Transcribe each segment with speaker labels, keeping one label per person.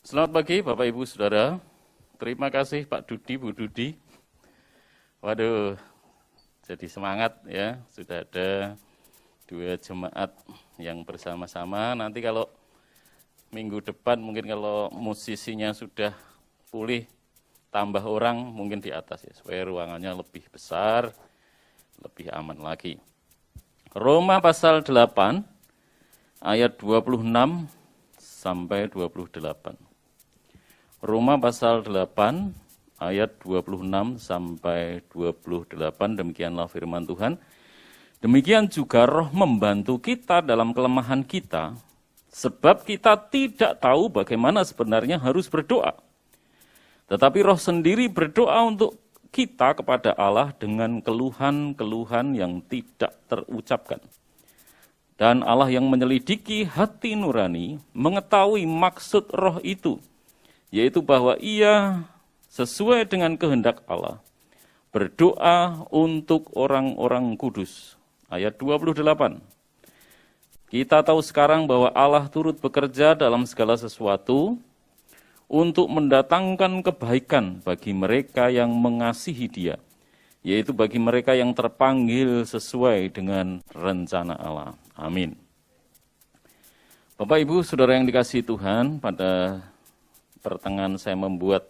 Speaker 1: Selamat pagi Bapak Ibu Saudara. Terima kasih Pak Dudi, Bu Dudi. Waduh, jadi semangat ya. Sudah ada 2 jemaat yang bersama-sama. Nanti kalau minggu depan mungkin kalau musisinya sudah pulih, tambah orang mungkin di atas ya. Supaya ruangannya lebih besar, lebih aman lagi. Roma pasal 8 ayat 26 sampai 28. Roma pasal 8 ayat 26 sampai 28, demikianlah firman Tuhan. Demikian juga Roh membantu kita dalam kelemahan kita, sebab kita tidak tahu bagaimana sebenarnya harus berdoa. Tetapi Roh sendiri berdoa untuk kita kepada Allah dengan keluhan-keluhan yang tidak terucapkan. Dan Allah yang menyelidiki hati nurani mengetahui maksud Roh itu, yaitu bahwa ia sesuai dengan kehendak Allah berdoa untuk orang-orang kudus. Ayat 28. Kita tahu sekarang bahwa Allah turut bekerja dalam segala sesuatu untuk mendatangkan kebaikan bagi mereka yang mengasihi Dia, yaitu bagi mereka yang terpanggil sesuai dengan rencana Allah. Amin. Bapak, Ibu, Saudara yang dikasihi Tuhan, pada pertengahan saya membuat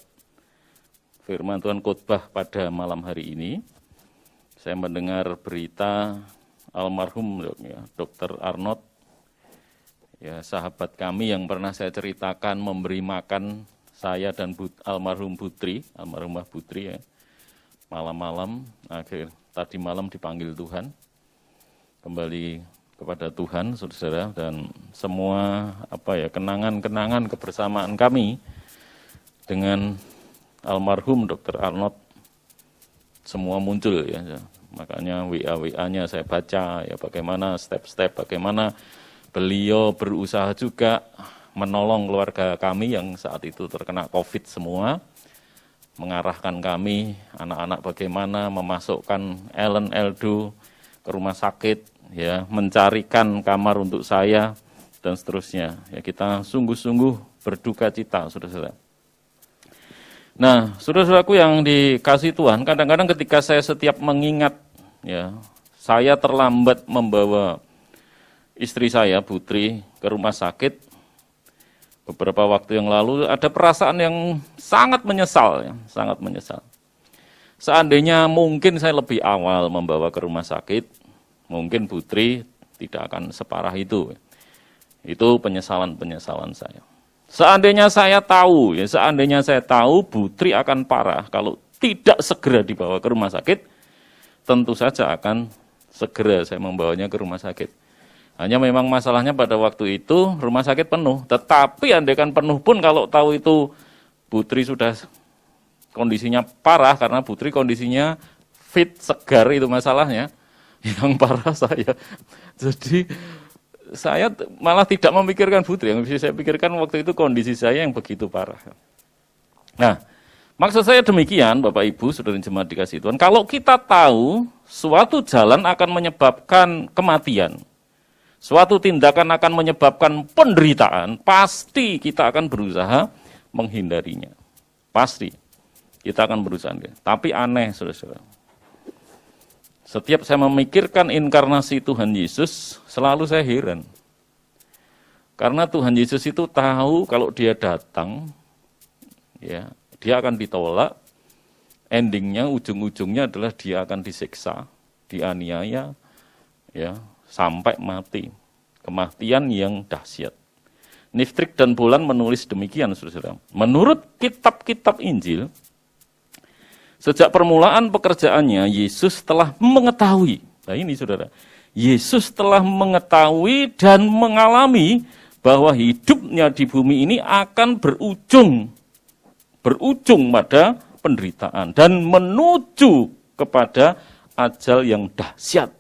Speaker 1: firman Tuhan khotbah pada malam hari ini, saya mendengar berita almarhum Dr. Arnold, ya, sahabat kami yang pernah saya ceritakan memberi makan saya dan almarhum Putri, almarhumah Putri ya, malam-malam, tadi malam dipanggil Tuhan, kembali kepada Tuhan, saudara, dan semua kenangan-kenangan kebersamaan kami dengan almarhum Dr. Arnold semua muncul ya. Makanya WA-WA-nya saya baca ya, bagaimana step-step, bagaimana beliau berusaha juga menolong keluarga kami yang saat itu terkena COVID semua, mengarahkan kami anak-anak bagaimana memasukkan Ellen Eldo ke rumah sakit ya, mencarikan kamar untuk saya dan seterusnya. Ya, kita sungguh-sungguh berduka cita, saudara-saudara. Nah, saudara-saudaraku yang dikasihi Tuhan, kadang-kadang ketika saya setiap mengingat, ya, saya terlambat membawa istri saya, Putri, ke rumah sakit, beberapa waktu yang lalu, ada perasaan yang sangat menyesal, ya, sangat menyesal. Seandainya mungkin saya lebih awal membawa ke rumah sakit, mungkin Putri tidak akan separah itu. Itu penyesalan-penyesalan saya. Seandainya saya tahu Putri akan parah kalau tidak segera dibawa ke rumah sakit, tentu saja akan segera saya membawanya ke rumah sakit. Hanya memang masalahnya pada waktu itu rumah sakit penuh, tetapi andaikan penuh pun kalau tahu itu Putri sudah kondisinya parah, karena Putri kondisinya fit, segar, itu masalahnya, yang parah saya. Jadi saya malah tidak memikirkan Putri, yang bisa saya pikirkan waktu itu kondisi saya yang begitu parah. Nah, maksud saya demikian, Bapak Ibu, Saudara jemaat dikasihi Tuhan, kalau kita tahu suatu jalan akan menyebabkan kematian, suatu tindakan akan menyebabkan penderitaan, pasti kita akan berusaha menghindarinya. Pasti kita akan berusaha. Tapi aneh, saudara-saudara. Setiap saya memikirkan inkarnasi Tuhan Yesus, selalu saya heran. Karena Tuhan Yesus itu tahu kalau dia datang, ya, dia akan ditolak, endingnya, ujung-ujungnya adalah dia akan disiksa, dianiaya, ya, sampai mati. Kematian yang dahsyat. Niftrik dan Bulan menulis demikian, saudara-saudara. Menurut kitab-kitab Injil, sejak permulaan pekerjaannya, Yesus telah mengetahui. Nah ini saudara, Yesus telah mengetahui dan mengalami bahwa hidupnya di bumi ini akan berujung pada penderitaan dan menuju kepada ajal yang dahsyat.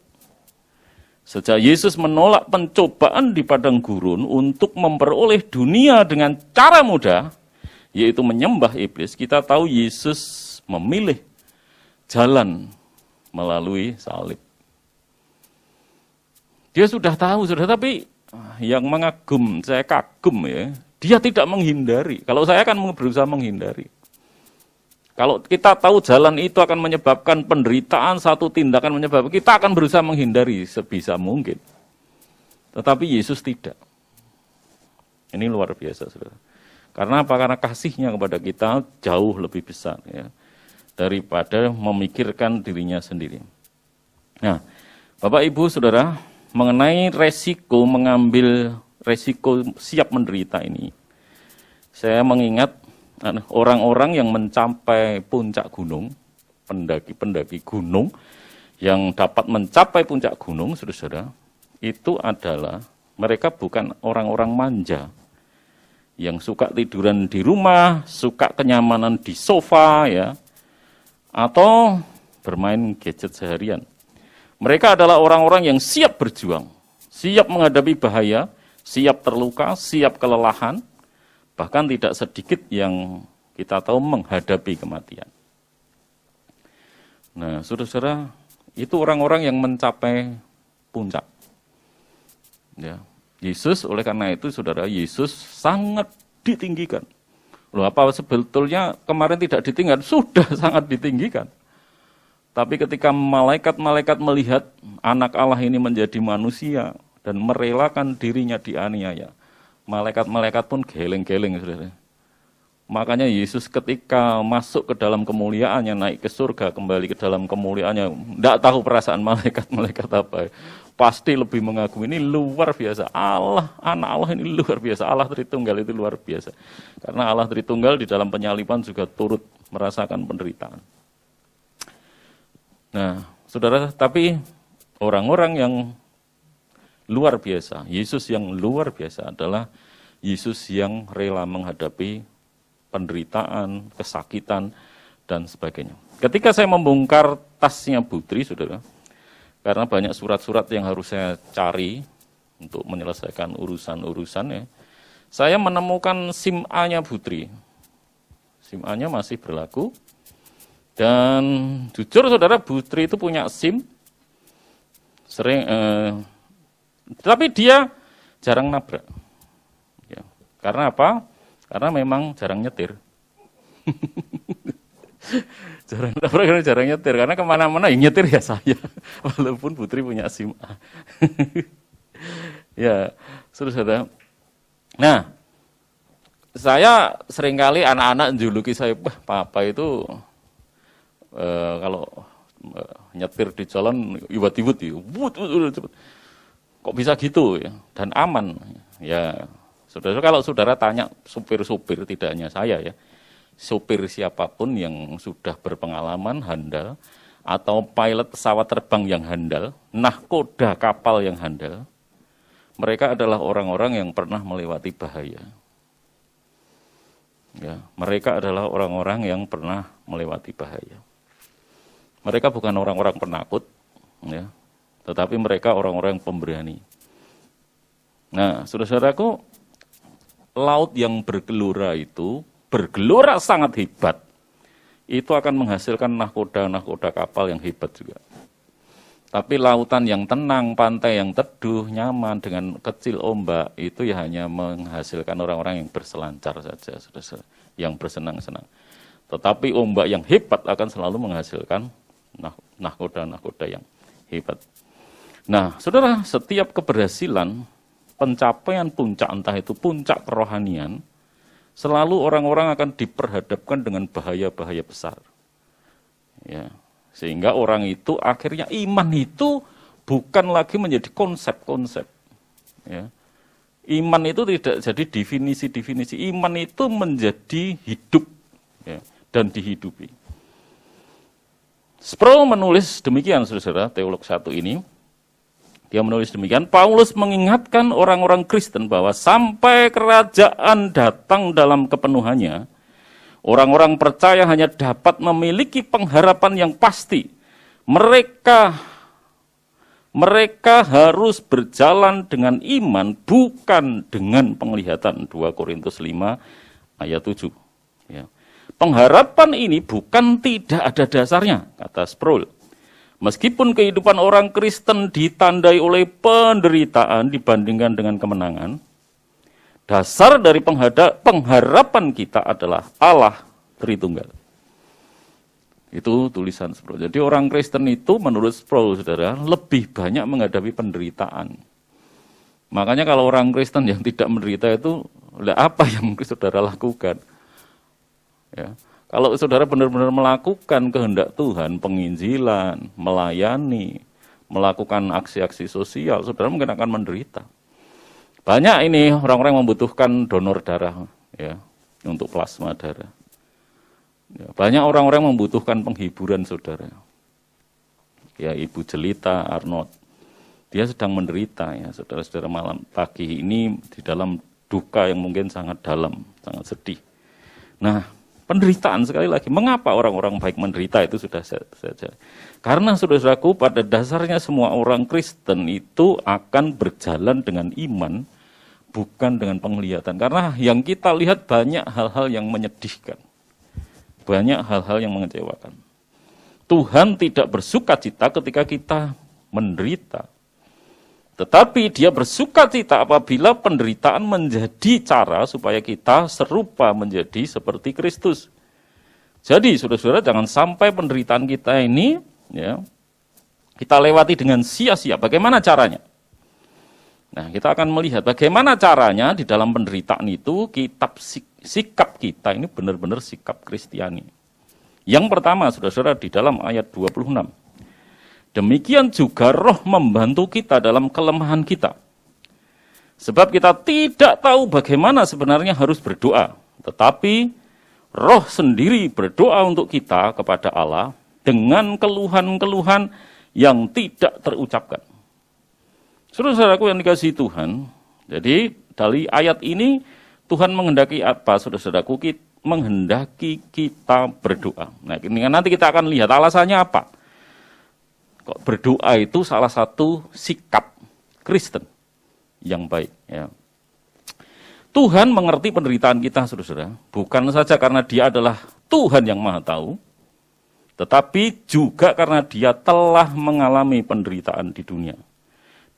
Speaker 1: Sejak Yesus menolak pencobaan di padang gurun untuk memperoleh dunia dengan cara mudah, yaitu menyembah iblis, kita tahu Yesus memilih jalan melalui salib. Dia sudah tahu, sudah, tapi yang saya kagum ya, Dia tidak menghindari. Kalau saya kan berusaha menghindari. Kalau kita tahu jalan itu akan menyebabkan penderitaan, satu tindakan menyebabkan, kita akan berusaha menghindari sebisa mungkin. Tetapi Yesus tidak. Ini luar biasa, saudara. Karena apa? Karena kasihnya kepada kita jauh lebih besar ya, daripada memikirkan dirinya sendiri. Nah, Bapak Ibu Saudara, mengenai resiko mengambil resiko siap menderita ini, saya mengingat orang-orang yang mencapai puncak gunung, pendaki-pendaki gunung yang dapat mencapai puncak gunung, saudara-saudara, itu adalah mereka bukan orang-orang manja yang suka tiduran di rumah, suka kenyamanan di sofa, ya, atau bermain gadget seharian. Mereka adalah orang-orang yang siap berjuang, siap menghadapi bahaya, siap terluka, siap kelelahan, bahkan tidak sedikit yang kita tahu menghadapi kematian. Nah, saudara-saudara, itu orang-orang yang mencapai puncak. Ya, Yesus, oleh karena itu, saudara, Yesus sangat ditinggikan. Loh, apa sebetulnya kemarin tidak ditinggikan? Sudah sangat ditinggikan. Tapi ketika malaikat-malaikat melihat anak Allah ini menjadi manusia dan merelakan dirinya dianiaya, malaikat-malaikat pun geleng-geleng, saudara. Makanya Yesus ketika masuk ke dalam kemuliaannya, naik ke surga, kembali ke dalam kemuliaannya, tidak tahu perasaan malaikat-malaikat apa. Pasti lebih mengagumi, ini luar biasa. Allah, anak Allah ini luar biasa. Allah Tritunggal itu luar biasa. Karena Allah Tritunggal di dalam penyaliban juga turut merasakan penderitaan. Nah, saudara, tapi orang-orang yang luar biasa, Yesus yang luar biasa adalah Yesus yang rela menghadapi penderitaan, kesakitan, dan sebagainya. Ketika saya membongkar tasnya Putri, saudara, karena banyak surat-surat yang harus saya cari untuk menyelesaikan urusan-urusannya, saya menemukan SIM A-nya Putri. SIM A-nya masih berlaku, dan jujur saudara, Putri itu punya SIM, tapi dia jarang nabrak. Ya. Karena apa? Karena memang jarang nyetir. Jarang nabrak karena jarang nyetir. Karena kemana-mana yang nyetir ya saya. Walaupun Putri punya SIM A. Ya, saudara. Nah, saya seringkali anak-anak juluki saya, Papa itu kalau nyetir di jalan iwat-iwut ya. Kok bisa gitu ya, dan aman ya, saudara. Kalau saudara tanya supir-supir, tidak hanya saya ya, supir siapapun yang sudah berpengalaman handal, atau pilot pesawat terbang yang handal, nahkoda kapal yang handal, mereka adalah orang-orang yang pernah melewati bahaya. Ya, mereka adalah orang-orang yang pernah melewati bahaya. Mereka bukan orang-orang penakut, ya, tetapi mereka orang-orang yang pemberani. Nah, saudara-saudaraku, laut yang bergelora itu, bergelora sangat hebat, itu akan menghasilkan nahkoda-nahkoda kapal yang hebat juga. Tapi lautan yang tenang, pantai yang teduh, nyaman, dengan kecil ombak, itu ya hanya menghasilkan orang-orang yang berselancar saja, saudara-saudara, yang bersenang-senang. Tetapi ombak yang hebat akan selalu menghasilkan nahkoda-nahkoda yang hebat. Nah, saudara, setiap keberhasilan, pencapaian puncak, entah itu puncak kerohanian, selalu orang-orang akan diperhadapkan dengan bahaya-bahaya besar. Ya, sehingga orang itu akhirnya iman itu bukan lagi menjadi konsep-konsep. Ya. Iman itu tidak jadi definisi-definisi. Iman itu menjadi hidup, ya, dan dihidupi. Sproul menulis demikian, saudara, teolog satu ini. Dia menulis demikian, Paulus mengingatkan orang-orang Kristen bahwa sampai kerajaan datang dalam kepenuhannya, orang-orang percaya hanya dapat memiliki pengharapan yang pasti. Mereka harus berjalan dengan iman, bukan dengan penglihatan. 2 Korintus 5 ayat 7. Ya. Pengharapan ini bukan tidak ada dasarnya, kata Sproul. Meskipun kehidupan orang Kristen ditandai oleh penderitaan dibandingkan dengan kemenangan, Dasar dari pengharapan kita adalah Allah Tritunggal. Itu tulisan Sproul. Jadi orang Kristen itu menurut Sproul, saudara, lebih banyak menghadapi penderitaan. Makanya kalau orang Kristen yang tidak menderita itu, apa yang mungkin saudara lakukan? Ya. Kalau saudara benar-benar melakukan kehendak Tuhan, penginjilan, melayani, melakukan aksi-aksi sosial, saudara mungkin akan menderita. Banyak ini orang-orang yang membutuhkan donor darah, ya, untuk plasma darah. Ya, banyak orang-orang yang membutuhkan penghiburan, saudara. Ya, Ibu Jelita Arnold, dia sedang menderita, ya, saudara-saudara, malam pagi ini di dalam duka yang mungkin sangat dalam, sangat sedih. Nah, penderitaan sekali lagi. Mengapa orang-orang baik menderita itu sudah saja. Karena saudaraku, pada dasarnya semua orang Kristen itu akan berjalan dengan iman, bukan dengan penglihatan. Karena yang kita lihat banyak hal-hal yang menyedihkan. Banyak hal-hal yang mengecewakan. Tuhan tidak bersuka cita ketika kita menderita. Tetapi dia bersuka cita apabila penderitaan menjadi cara supaya kita serupa menjadi seperti Kristus. Jadi saudara-saudara, jangan sampai penderitaan kita ini, ya, kita lewati dengan sia-sia. Bagaimana caranya? Nah, kita akan melihat bagaimana caranya di dalam penderitaan itu, sikap kita ini benar-benar sikap Kristiani. Yang pertama, saudara-saudara, di dalam ayat 26. Demikian juga Roh membantu kita dalam kelemahan kita. Sebab kita tidak tahu bagaimana sebenarnya harus berdoa. Tetapi Roh sendiri berdoa untuk kita kepada Allah dengan keluhan-keluhan yang tidak terucapkan. Saudara-saudaraku yang dikasihi Tuhan, jadi dari ayat ini Tuhan menghendaki apa, saudara-saudaraku? Menghendaki kita berdoa. Nah, ini nanti kita akan lihat alasannya apa. Kok berdoa itu salah satu sikap Kristen yang baik. Ya. Tuhan mengerti penderitaan kita, saudara-saudara, bukan saja karena Dia adalah Tuhan yang Maha Tahu, tetapi juga karena Dia telah mengalami penderitaan di dunia.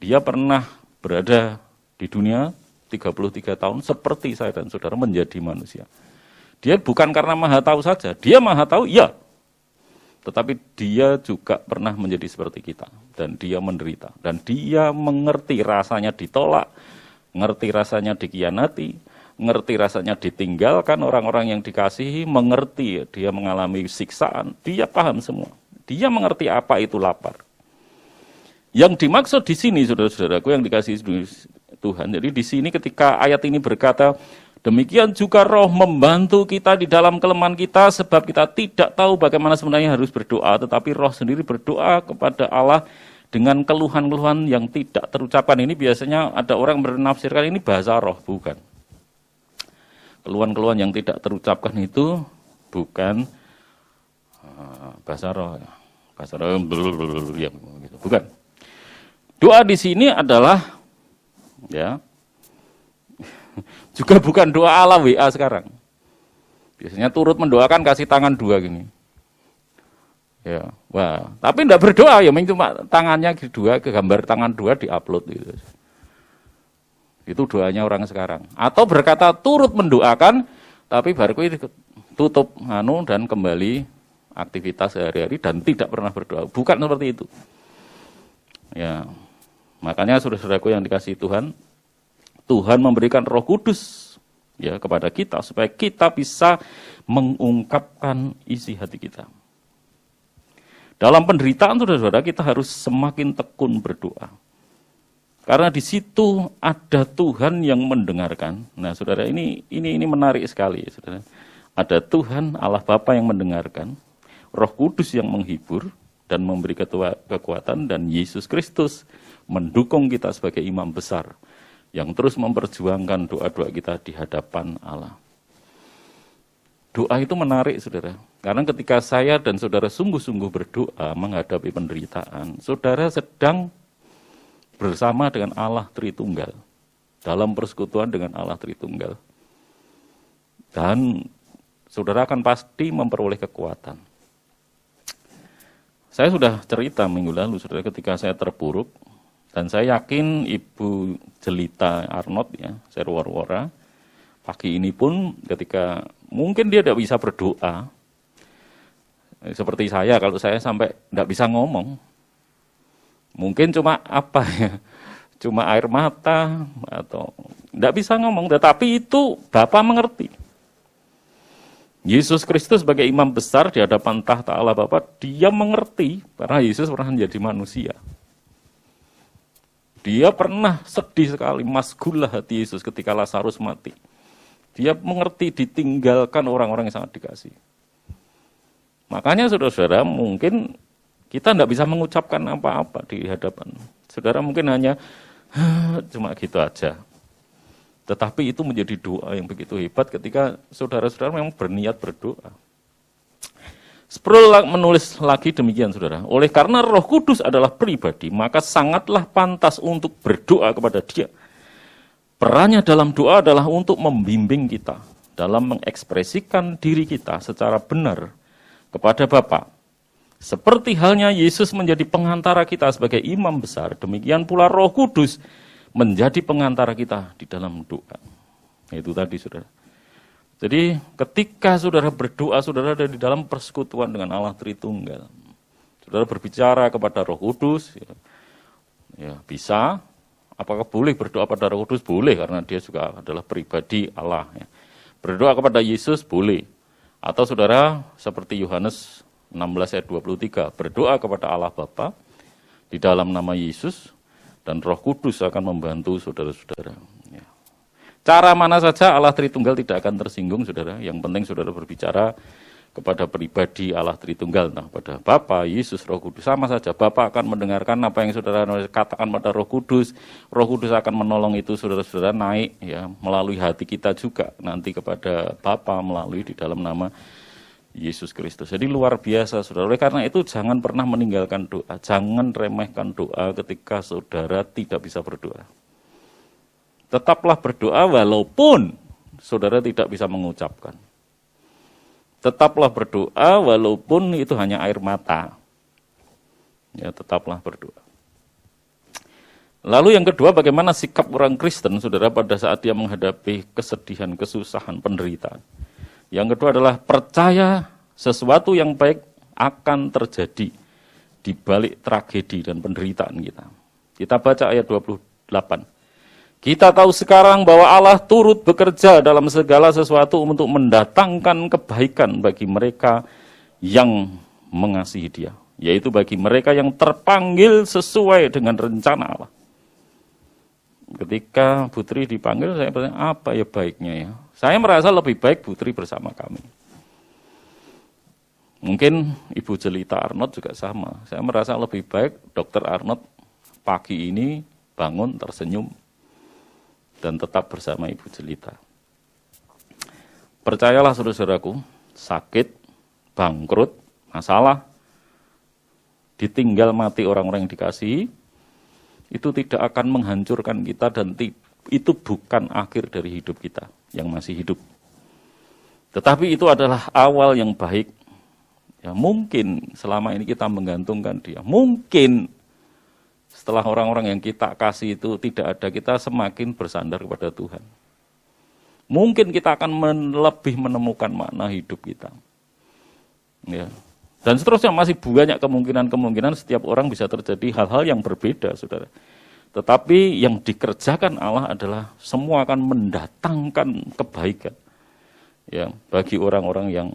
Speaker 1: Dia pernah berada di dunia 33 tahun seperti saya dan saudara menjadi manusia. Dia bukan karena Maha Tahu saja, Dia Maha Tahu, ya. Tetapi Dia juga pernah menjadi seperti kita. Dan Dia menderita. Dan Dia mengerti rasanya ditolak, ngerti rasanya dikhianati, ngerti rasanya ditinggalkan orang-orang yang dikasihi, mengerti Dia mengalami siksaan, Dia paham semua. Dia mengerti apa itu lapar. Yang dimaksud di sini, saudara-saudaraku yang dikasihi Tuhan, jadi di sini ketika ayat ini berkata, demikian juga Roh membantu kita di dalam kelemahan kita, sebab kita tidak tahu bagaimana sebenarnya harus berdoa, tetapi Roh sendiri berdoa kepada Allah dengan keluhan-keluhan yang tidak terucapkan. Ini biasanya ada orang menafsirkan ini bahasa roh, bukan. Keluhan-keluhan yang tidak terucapkan itu bukan bahasa roh. Bahasa roh yang gitu, bukan. Doa di sini adalah, ya, juga bukan doa ala WA sekarang. Biasanya turut mendoakan kasih tangan dua gini. Ya, wah, tapi enggak berdoa ya, cuma tangannya dua, gambar tangan dua diupload gitu. Itu doanya orang sekarang. Atau berkata turut mendoakan, tapi baru tutup dan kembali aktivitas sehari-hari dan tidak pernah berdoa. Bukan seperti itu. Ya. Makanya saudara-saudaraku yang dikasihi Tuhan, Tuhan memberikan Roh Kudus ya kepada kita supaya kita bisa mengungkapkan isi hati kita. Dalam penderitaan saudara-saudara kita harus semakin tekun berdoa. Karena di situ ada Tuhan yang mendengarkan. Nah, saudara, ini menarik sekali, saudara. Ada Tuhan Allah Bapa yang mendengarkan, Roh Kudus yang menghibur dan memberi kekuatan, dan Yesus Kristus mendukung kita sebagai imam besar yang terus memperjuangkan doa-doa kita di hadapan Allah. Doa itu menarik, saudara. Karena ketika saya dan saudara sungguh-sungguh berdoa menghadapi penderitaan, saudara sedang bersama dengan Allah Tritunggal, dalam persekutuan dengan Allah Tritunggal. Dan saudara akan pasti memperoleh kekuatan. Saya sudah cerita minggu lalu, saudara, ketika saya terpuruk, dan saya yakin Ibu Jelita Arnold, ya, Serwar-Wara, Pagi ini pun ketika mungkin dia tidak bisa berdoa, seperti saya, kalau saya sampai tidak bisa ngomong, mungkin cuma apa ya, cuma air mata atau tidak bisa ngomong, tetapi itu Bapa mengerti. Yesus Kristus sebagai imam besar di hadapan tahta Allah Bapa, dia mengerti karena Yesus pernah menjadi manusia. Dia pernah sedih sekali, masgullah hati Yesus ketika Lazarus mati. Dia mengerti ditinggalkan orang-orang yang sangat dikasih. Makanya saudara-saudara, mungkin kita tidak bisa mengucapkan apa-apa di hadapan. Saudara mungkin hanya cuma gitu aja. Tetapi itu menjadi doa yang begitu hebat ketika saudara-saudara memang berniat berdoa. Sproul menulis lagi demikian, saudara. Oleh karena Roh Kudus adalah pribadi, maka sangatlah pantas untuk berdoa kepada Dia. Perannya dalam doa adalah untuk membimbing kita dalam mengekspresikan diri kita secara benar kepada Bapa. Seperti halnya Yesus menjadi pengantara kita sebagai imam besar, demikian pula Roh Kudus menjadi pengantara kita di dalam doa. Itu tadi, saudara. Jadi ketika saudara berdoa, saudara ada di dalam persekutuan dengan Allah Tritunggal. Saudara berbicara kepada Roh Kudus, ya bisa. Apakah boleh berdoa pada Roh Kudus? Boleh, karena dia juga adalah pribadi Allah. Ya. Berdoa kepada Yesus boleh. Atau saudara seperti Yohanes 16 ayat 23, berdoa kepada Allah Bapa di dalam nama Yesus, dan Roh Kudus akan membantu saudara-saudara. Ya. Cara mana saja Allah Tritunggal tidak akan tersinggung, saudara. Yang penting saudara berbicara kepada pribadi Allah Tritunggal, nah pada Bapa, Yesus, Roh Kudus, sama saja. Bapa akan mendengarkan apa yang saudara katakan pada Roh Kudus. Roh Kudus akan menolong itu saudara-saudara naik ya melalui hati kita juga nanti kepada Bapa melalui di dalam nama Yesus Kristus. Jadi luar biasa, saudara. Oleh karena itu jangan pernah meninggalkan doa, jangan remehkan doa ketika saudara tidak bisa berdoa. Tetaplah berdoa walaupun saudara tidak bisa mengucapkan. Tetaplah berdoa walaupun itu hanya air mata. Ya, tetaplah berdoa. Lalu yang kedua, bagaimana sikap orang Kristen, saudara, pada saat dia menghadapi kesedihan, kesusahan, penderitaan. Yang kedua adalah percaya sesuatu yang baik akan terjadi di balik tragedi dan penderitaan kita. Kita baca ayat 28. Kita tahu sekarang bahwa Allah turut bekerja dalam segala sesuatu untuk mendatangkan kebaikan bagi mereka yang mengasihi Dia, yaitu bagi mereka yang terpanggil sesuai dengan rencana Allah. Ketika Putri dipanggil, saya bertanya, apa ya baiknya ya? Saya merasa lebih baik Putri bersama kami. Mungkin Ibu Jelita Arnold juga sama. Saya merasa lebih baik Dr. Arnold pagi ini bangun tersenyum dan tetap bersama Ibu Jelita. Percayalah saudara-saudaraku, sakit, bangkrut, masalah, ditinggal mati orang-orang yang dikasihi, itu tidak akan menghancurkan kita dan itu bukan akhir dari hidup kita yang masih hidup. Tetapi itu adalah awal yang baik. Ya, mungkin selama ini kita menggantungkan Dia. Mungkin setelah orang-orang yang kita kasih itu tidak ada, kita semakin bersandar kepada Tuhan. Mungkin kita akan lebih menemukan makna hidup kita. Ya. Dan seterusnya masih banyak kemungkinan-kemungkinan setiap orang bisa terjadi hal-hal yang berbeda, saudara. Tetapi yang dikerjakan Allah adalah semua akan mendatangkan kebaikan. Ya, bagi orang-orang yang,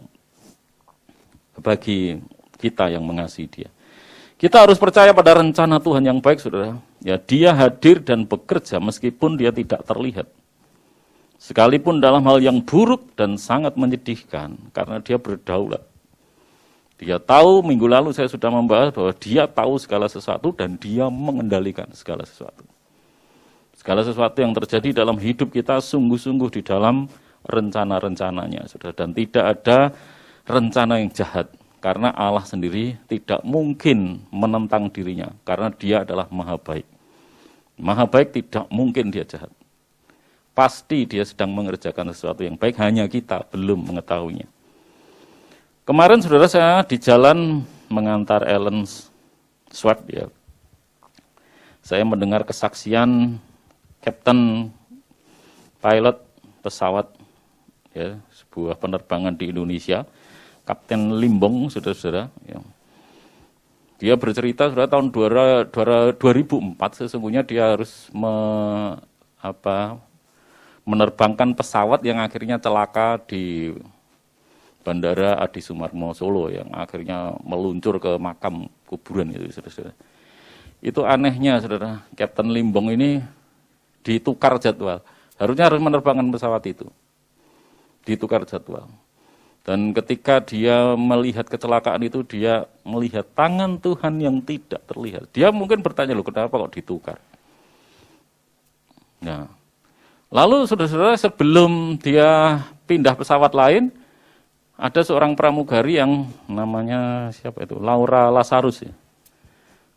Speaker 1: bagi kita yang mengasihi Dia. Kita harus percaya pada rencana Tuhan yang baik, saudara. Ya, Dia hadir dan bekerja meskipun Dia tidak terlihat. Sekalipun dalam hal yang buruk dan sangat menyedihkan, karena Dia berdaulat. Dia tahu, minggu lalu saya sudah membahas bahwa Dia tahu segala sesuatu dan Dia mengendalikan segala sesuatu. Segala sesuatu yang terjadi dalam hidup kita sungguh-sungguh di dalam rencana-rencananya, saudara. Dan tidak ada rencana yang jahat. Karena Allah sendiri tidak mungkin menentang dirinya, karena Dia adalah maha baik. Maha baik tidak mungkin Dia jahat. Pasti Dia sedang mengerjakan sesuatu yang baik, hanya kita belum mengetahuinya. Kemarin saudara saya di jalan mengantar Ellen Swart, ya. Saya mendengar kesaksian Kapten pilot pesawat ya, sebuah penerbangan di Indonesia, Kapten Limbong, saudara-saudara. Ya. Dia bercerita sudah tahun 2004 sesungguhnya dia harus menerbangkan pesawat yang akhirnya celaka di Bandara Adi Sumarmo Solo yang akhirnya meluncur ke makam kuburan itu, saudara-saudara. Itu anehnya, saudara, Kapten Limbong ini ditukar jadwal. Harusnya harus menerbangkan pesawat itu. Ditukar jadwal. Dan ketika dia melihat kecelakaan itu, dia melihat tangan Tuhan yang tidak terlihat. Dia mungkin bertanya, loh kenapa kok ditukar? Nah, lalu saudara-saudara sebelum dia pindah pesawat lain, ada seorang pramugari yang namanya siapa itu? Laura Lazarus ya.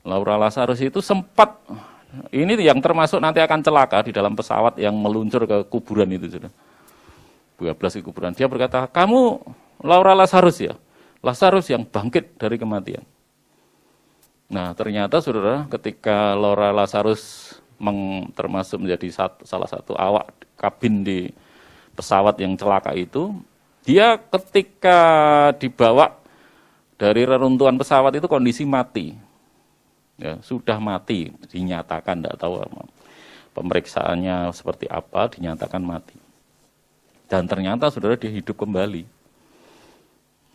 Speaker 1: Laura Lazarus itu sempat, ini yang termasuk nanti akan celaka di dalam pesawat yang meluncur ke kuburan itu, saudara. 12 ke kuburan. Dia berkata, kamu Laura Lazarus ya? Lazarus yang bangkit dari kematian. Nah ternyata saudara, ketika Laura Lazarus termasuk menjadi salah satu awak kabin di pesawat yang celaka itu, dia ketika dibawa dari reruntuhan pesawat itu kondisi mati. Ya, sudah mati, dinyatakan, tidak tahu pemeriksaannya seperti apa, dinyatakan mati. Dan ternyata saudara dia hidup kembali.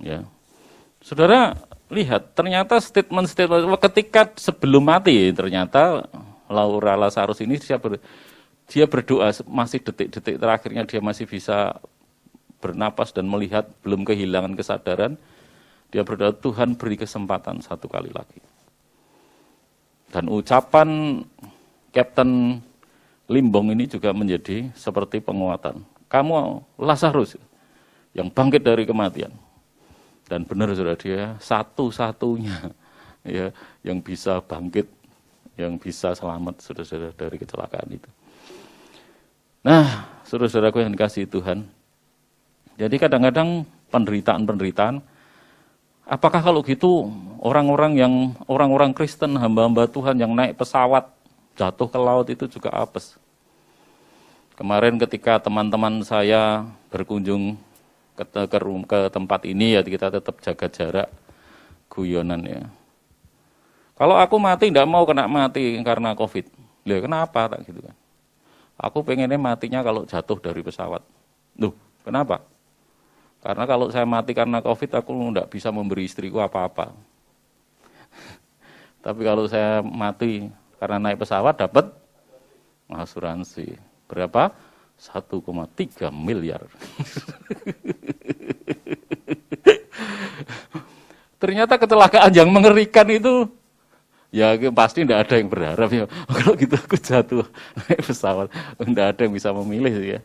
Speaker 1: Ya. Saudara lihat, ternyata statement ketika sebelum mati, ternyata Laura Lazarus ini dia berdoa masih detik-detik terakhirnya dia masih bisa bernapas dan melihat, belum kehilangan kesadaran. Dia berdoa, Tuhan beri kesempatan satu kali lagi. Dan ucapan Kapten Limbong ini juga menjadi seperti penguatan. Kamu Lazarus yang bangkit dari kematian. Dan benar saudara, dia satu-satunya ya yang bisa bangkit, yang bisa selamat saudara-saudara dari kecelakaan itu. Nah, saudara-saudaraku yang dikasihi Tuhan. Jadi kadang-kadang penderitaan, apakah kalau gitu orang-orang Kristen, hamba-hamba Tuhan yang naik pesawat jatuh ke laut itu juga apes? Kemarin ketika teman-teman saya berkunjung ke tempat ini ya kita tetap jaga jarak, guyonan ya. Kalau aku mati tidak mau kena mati karena COVID. Loh, kenapa tak gitu kan? Aku pengennya matinya kalau jatuh dari pesawat. Loh, kenapa? Karena kalau saya mati karena COVID aku tidak bisa memberi istriku apa-apa. Tapi kalau saya mati karena naik pesawat dapat asuransi. Berapa? 1,3 miliar. Ternyata kecelakaan yang mengerikan itu, ya pasti tidak ada yang berharap ya. Kalau gitu aku jatuh naik pesawat, tidak ada yang bisa memilih ya.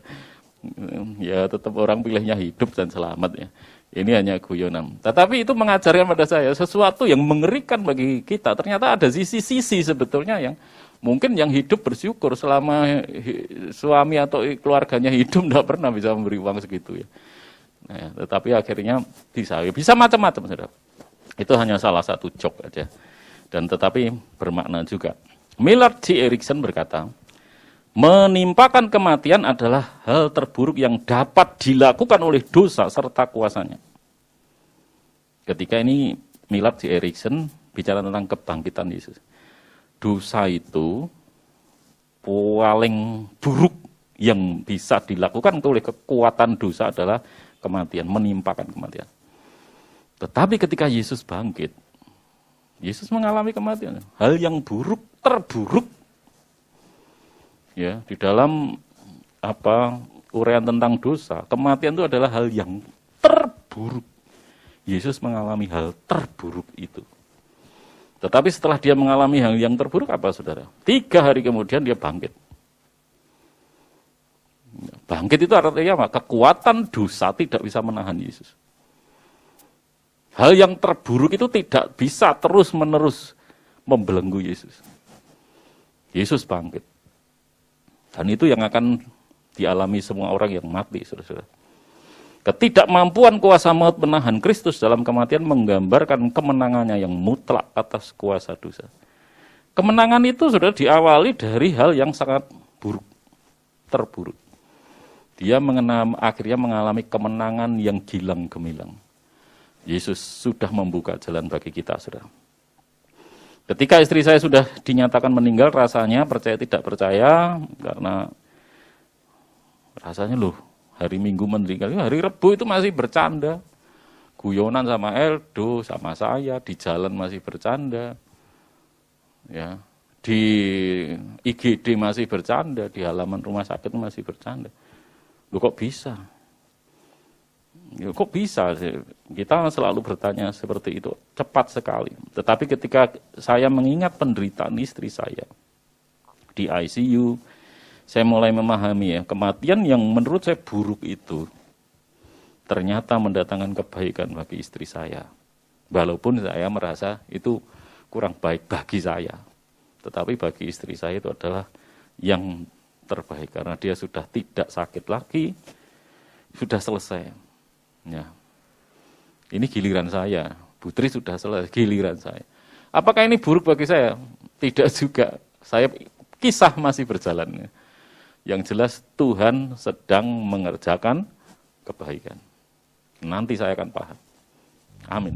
Speaker 1: Ya tetap orang pilihnya hidup dan selamat ya. Ini hanya guyonan. Tetapi itu mengajarkan pada saya sesuatu yang mengerikan bagi kita. Ternyata ada sisi-sisi sebetulnya yang mungkin yang hidup bersyukur selama suami atau keluarganya hidup tidak pernah bisa memberi uang segitu ya. Nah, tetapi akhirnya bisa macam-macam saudara. Itu hanya salah satu joke aja. Dan tetapi bermakna juga. Millard G. Erickson berkata, menimpakan kematian adalah hal terburuk yang dapat dilakukan oleh dosa serta kuasanya. Ketika ini Millard G. Erickson bicara tentang kebangkitan Yesus. Dosa itu paling buruk yang bisa dilakukan oleh kekuatan dosa adalah kematian, menimpakan kematian. Tetapi ketika Yesus bangkit, Yesus mengalami kematian. Hal yang buruk, terburuk, ya di dalam uraian tentang dosa, kematian itu adalah hal yang terburuk. Yesus mengalami hal terburuk itu. Tetapi setelah dia mengalami hal yang terburuk apa saudara? 3 hari kemudian dia bangkit. Bangkit itu artinya apa? Kekuatan dosa tidak bisa menahan Yesus. Hal yang terburuk itu tidak bisa terus-menerus membelenggu Yesus. Yesus bangkit. Dan itu yang akan dialami semua orang yang mati, saudara-saudara. Ketidakmampuan kuasa maut menahan Kristus dalam kematian menggambarkan kemenangannya yang mutlak atas kuasa dosa. Kemenangan itu sudah diawali dari hal yang sangat buruk, terburuk. Dia akhirnya mengalami kemenangan yang gilang gemilang. Yesus sudah membuka jalan bagi kita, saudara. Ketika istri saya sudah dinyatakan meninggal, rasanya percaya tidak percaya, karena rasanya loh, hari Minggu meninggal, hari Rebu itu masih bercanda. Guyonan sama Eldo, sama saya, di jalan masih bercanda. Ya, di IGD masih bercanda, di halaman rumah sakit masih bercanda. Loh kok bisa? Ya, kok bisa? Kita selalu bertanya seperti itu, cepat sekali. Tetapi ketika saya mengingat penderitaan istri saya di ICU, saya mulai memahami ya, kematian yang menurut saya buruk itu ternyata mendatangkan kebaikan bagi istri saya. Walaupun saya merasa itu kurang baik bagi saya. Tetapi bagi istri saya itu adalah yang terbaik, karena dia sudah tidak sakit lagi, sudah selesai. Ya. Ini giliran saya, Putri sudah selesai, giliran saya. Apakah ini buruk bagi saya? Tidak juga. Saya kisah masih berjalan. Yang jelas Tuhan sedang mengerjakan kebaikan. Nanti saya akan paham. Amin.